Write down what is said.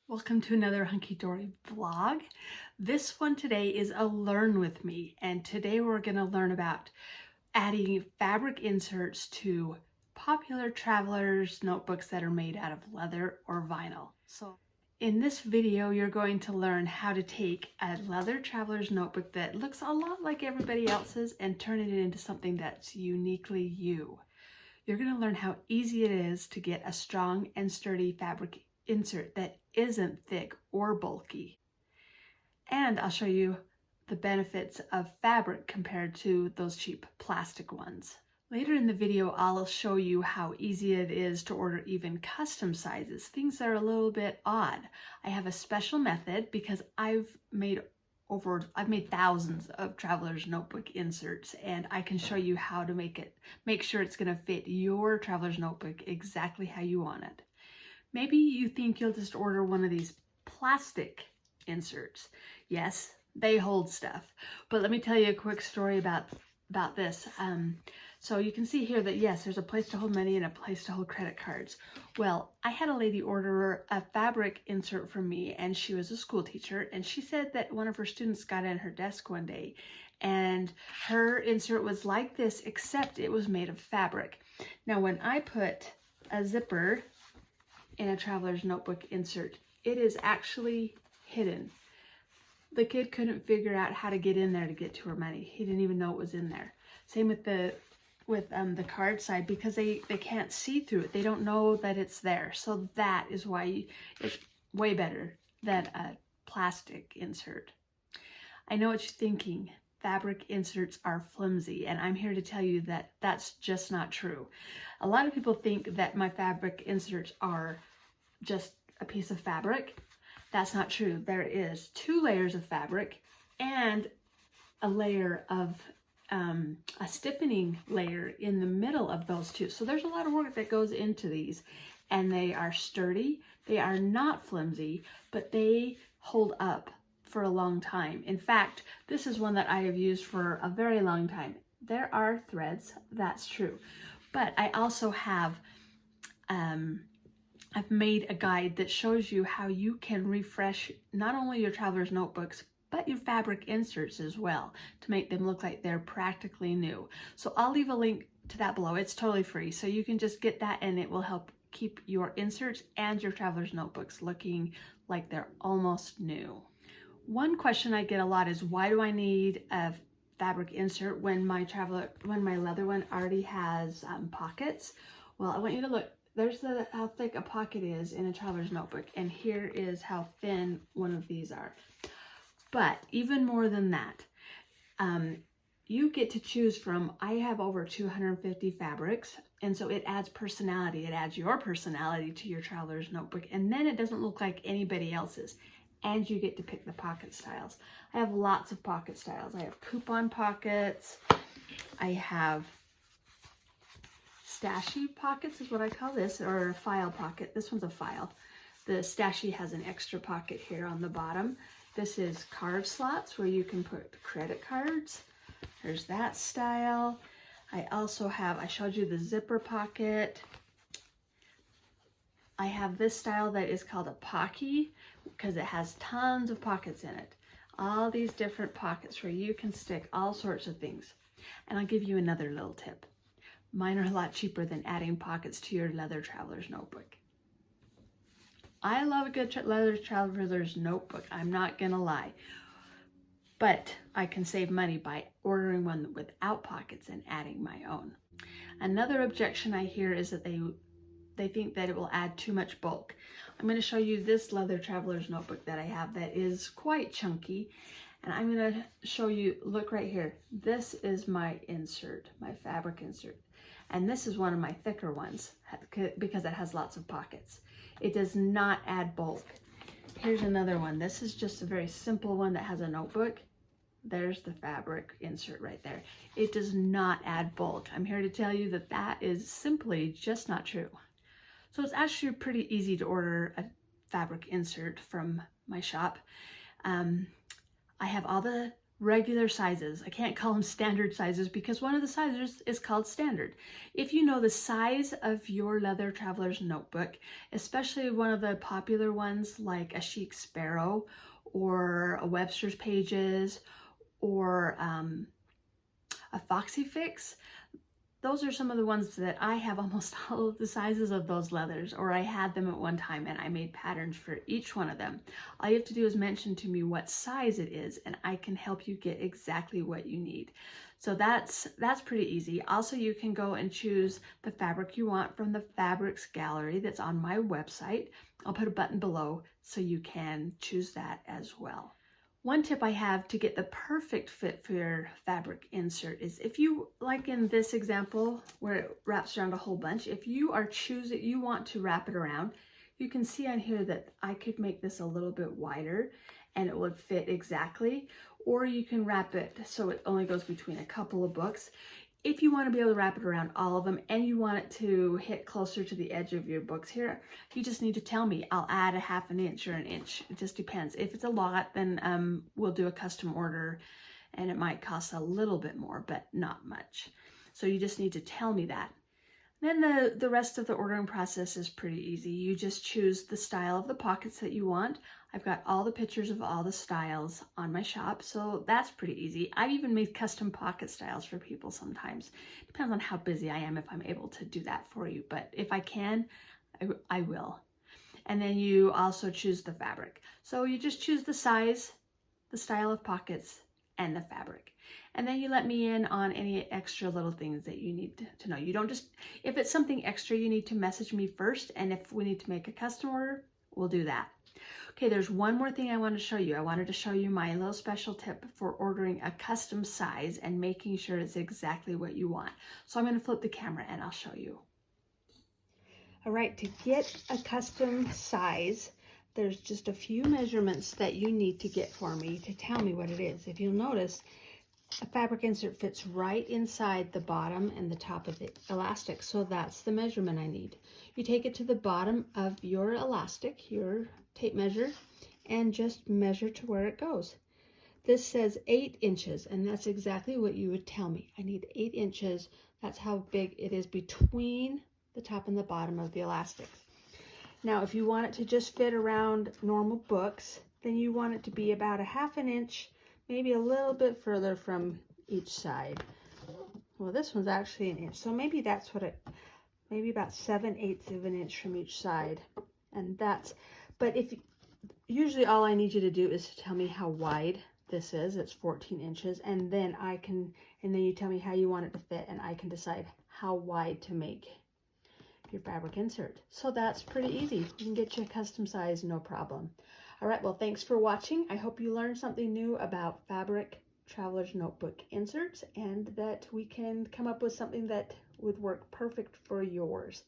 Welcome to another Hunky Dory vlog. This one today is a learn with me, and today we're going to learn about adding fabric inserts to popular travelers' notebooks that are made out of leather or vinyl. So in this video, you're going to learn how to take a leather traveler's notebook that looks a lot like everybody else's and turn it into something that's uniquely you. You're going to learn how easy it is to get a strong and sturdy fabric insert that isn't thick or bulky. And I'll show you the benefits of fabric compared to those cheap plastic ones. Later in the video, I'll show you how easy it is to order even custom sizes, things that are a little bit odd. I have a special method because I've made thousands of traveler's notebook inserts, and I can show you how to make sure it's going to fit your traveler's notebook exactly how you want it. Maybe you think you'll just order one of these plastic inserts. Yes, they hold stuff. But let me tell you a quick story about this. So you can see here that yes, there's a place to hold money and a place to hold credit cards. Well, I had a lady order a fabric insert from me, and she was a school teacher, and she said that one of her students got in her desk one day and her insert was like this, except it was made of fabric. Now, when I put a zipper in a traveler's notebook insert, it is actually hidden. The kid couldn't figure out how to get in there to get to her money. He didn't even know it was in there. Same with the card side, because they can't see through it. They don't know that it's there. So that is why it's way better than a plastic insert. I know what you're thinking. Fabric inserts are flimsy, and I'm here to tell you that that's just not true. A lot of people think that my fabric inserts are just a piece of fabric. That's not true. There is 2 layers of fabric and a layer of a stiffening layer in the middle of those 2. So there's a lot of work that goes into these, and they are sturdy. They are not flimsy, but they hold up for a long time. In fact, this is one that I have used for a very long time. There are threads, that's true. But I also have I've made a guide that shows you how you can refresh not only your traveler's notebooks, but your fabric inserts as well, to make them look like they're practically new. So I'll leave a link to that below. It's totally free, so you can just get that, and it will help keep your inserts and your traveler's notebooks looking like they're almost new. One question I get a lot is, why do I need a fabric insert when my leather one already has pockets? Well, I want you to look. There's how thick a pocket is in a traveler's notebook, and here is how thin one of these are. But even more than that, you get to choose from, I have over 250 fabrics, and so it adds personality. It adds your personality to your traveler's notebook, and then it doesn't look like anybody else's. And you get to pick the pocket styles. I have lots of pocket styles. I have coupon pockets. I have stashy pockets is what I call this, or a file pocket. This one's a file. The stashy has an extra pocket here on the bottom. This is card slots where you can put credit cards. There's that style. I also have, I showed you the zipper pocket. I have this style that is called a pocky because it has tons of pockets in it. All these different pockets where you can stick all sorts of things. And I'll give you another little tip. Mine are a lot cheaper than adding pockets to your leather traveler's notebook. I love a good leather traveler's notebook, I'm not gonna lie. But I can save money by ordering one without pockets and adding my own. Another objection I hear is that they think that it will add too much bulk. I'm going to show you this leather traveler's notebook that I have that is quite chunky. And I'm going to show you, look right here. This is my insert, my fabric insert. And this is one of my thicker ones because it has lots of pockets. It does not add bulk. Here's another one. This is just a very simple one that has a notebook. There's the fabric insert right there. It does not add bulk. I'm here to tell you that that is simply just not true. So it's actually pretty easy to order a fabric insert from my shop. I have all the regular sizes. I can't call them standard sizes because one of the sizes is called standard. If you know the size of your leather traveler's notebook, especially one of the popular ones like a Chic Sparrow or a Webster's Pages or a Foxy Fix, those are some of the ones that I have almost all of the sizes of those leathers, or I had them at one time and I made patterns for each one of them. All you have to do is mention to me what size it is and I can help you get exactly what you need. So that's pretty easy. Also, you can go and choose the fabric you want from the fabrics gallery that's on my website. I'll put a button below so you can choose that as well. One tip I have to get the perfect fit for your fabric insert is if you, like in this example where it wraps around a whole bunch, if you want to wrap it around, you can see on here that I could make this a little bit wider and it would fit exactly, or you can wrap it so it only goes between a couple of books. If you want to be able to wrap it around all of them and you want it to hit closer to the edge of your books here, you just need to tell me. I'll add a half an inch or an inch. It just depends. If it's a lot, then we'll do a custom order and it might cost a little bit more, but not much. So you just need to tell me that. Then the rest of the ordering process is pretty easy. You just choose the style of the pockets that you want. I've got all the pictures of all the styles on my shop, so that's pretty easy. I've even made custom pocket styles for people sometimes. Depends on how busy I am if I'm able to do that for you, but if I can, I will. And then you also choose the fabric. So you just choose the size, the style of pockets, and the fabric. And then you let me in on any extra little things that you need to know. You don't just, if it's something extra, you need to message me first. And if we need to make a custom order, we'll do that. Okay, there's one more thing I want to show you. I wanted to show you my little special tip for ordering a custom size and making sure it's exactly what you want. So I'm going to flip the camera and I'll show you. All right, to get a custom size, there's just a few measurements that you need to get for me to tell me what it is. If you'll notice, a fabric insert fits right inside the bottom and the top of the elastic, so that's the measurement I need. You take it to the bottom of your elastic, your tape measure, and just measure to where it goes. This says 8 inches, and that's exactly what you would tell me. I need 8 inches. That's how big it is between the top and the bottom of the elastic. Now, if you want it to just fit around normal books, then you want it to be about a half an inch, maybe a little bit further from each side. Well, this one's actually an inch, so maybe that's what maybe about 7/8 of an inch from each side. And but usually all I need you to do is to tell me how wide this is. It's 14 inches, and then you tell me how you want it to fit, and I can decide how wide to make your fabric insert. So that's pretty easy. We can get you a custom size, no problem. All right, well, thanks for watching. I hope you learned something new about fabric traveler's notebook inserts and that we can come up with something that would work perfect for yours.